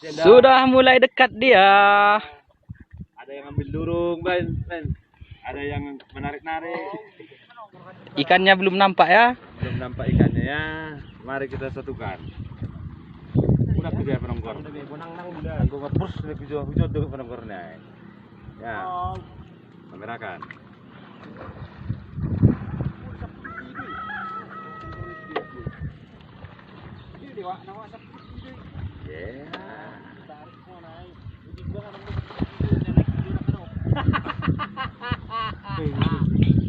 Sudah mulai dekat dia. Ada yang ambil durung, men. Ada yang menarik-narik. Ikannya belum nampak ya? Belum nampak ikannya ya. Mari kita satukan. Udah kerja penonggor. Aku ngepus hujung dengan penonggornya. Ya. Kamerakan.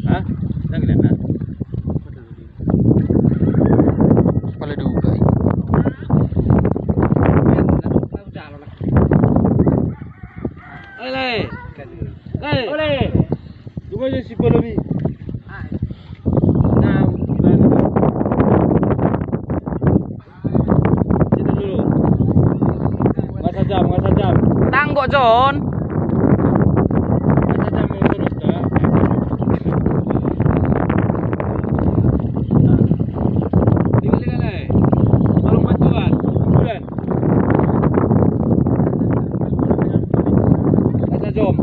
Hah? Jangan lihat nak. Kepala duga. Oleh. Tunggu aja si Bolomi. Nah, situ dulu. Nggak sajam. Tanggok John. Nggak sajam yang terus dah. Tinggal eh. Tolong bantuan. Bulan. Nggak sajam.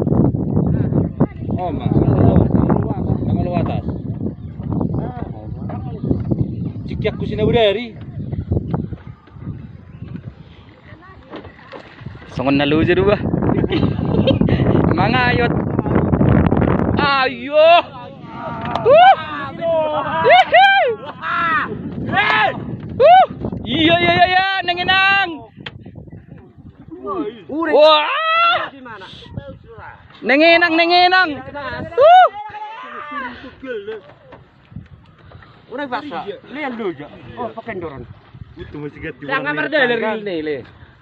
Oh, mak. Jangan lu atas. Cikiak ku sini budari. Songon na luja dua. Mangayot. Ayo. Iya, nengenang. Wah. Nengenang. Udah paksa. Lihat dulu aja. Oh, pakai doron. Itu masih gati. Jangan berdalur ini, Le.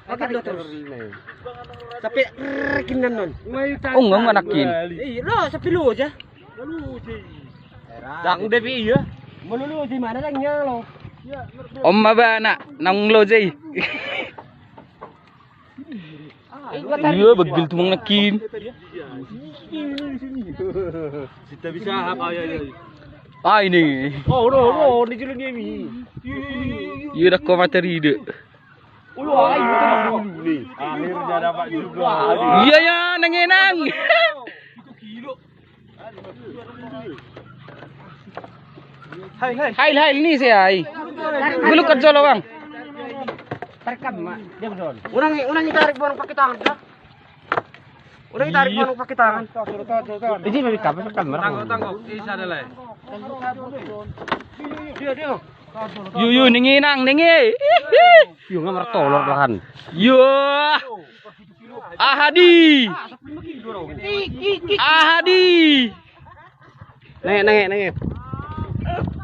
Pakai doron ini. Tapi rekinan non. Oh, enggak manakin. Iya, lo sapi lu aja. Dang devi iya. Melulu di mana lagnya lo? Om ba nak nang lojay. Iya, begil tumang nakin. Kita bisa apa ya? Ah ini. Oh, no, di julung ini. Iya dah kau materi dek. Akhirnya dapat juga. Iya ya, nengenang. Hai ini saya. Belum kerja lo bang. Rekam, Mak. Dia betul. Orang tarik buang pakai tangan dah. Orang tarik buang pakai tangan. Ini lebih kapan kamera. Tangguh. Isa adalah. Dia. Yu nengenang nenge. Yung ngamar tolor lahan. Yo. Ahadi. Nenge.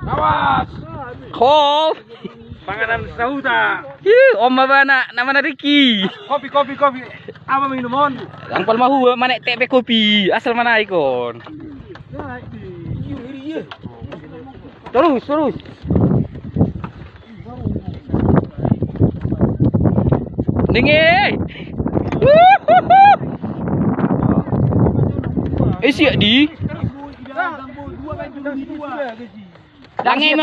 Awas. Kof. Panganan sahuta. Om ba nama Ricky. Kopi. Apa minuman? Ang palmahu mana tepe kopi. Asal mana ikon? Terus. Nenge. Siap di. Langi.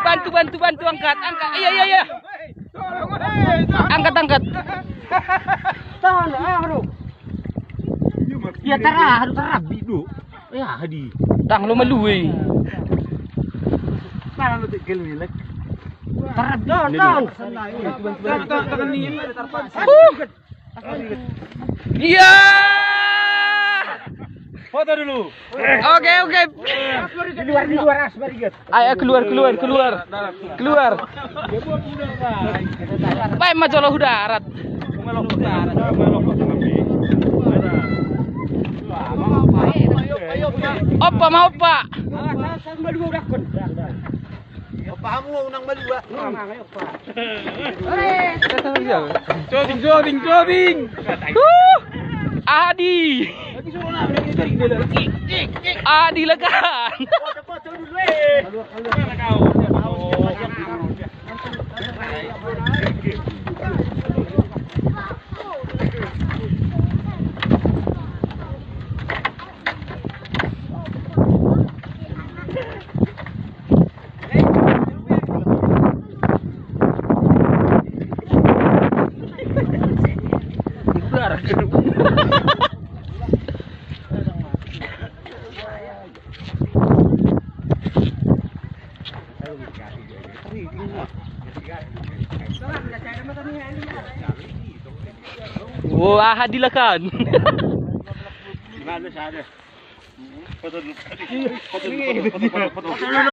Bantu angkat. Iya. Angkat. Tahan, aduh. Ya harus terabi dulu. Ya, hadi. Tang lu meluwe. Parang lu tigil nilek. Tahan. Tangan ni ada tarpan. Iya. Foto dulu. Oke. Di luar asbariget. Ayo keluar. Baik majalah darat. Opa mau Pak. Pahamu unang malua. Joding. Adi lekan. Wah, hadilakan. Gimana sih ada? Foto dulu. Foto dulu.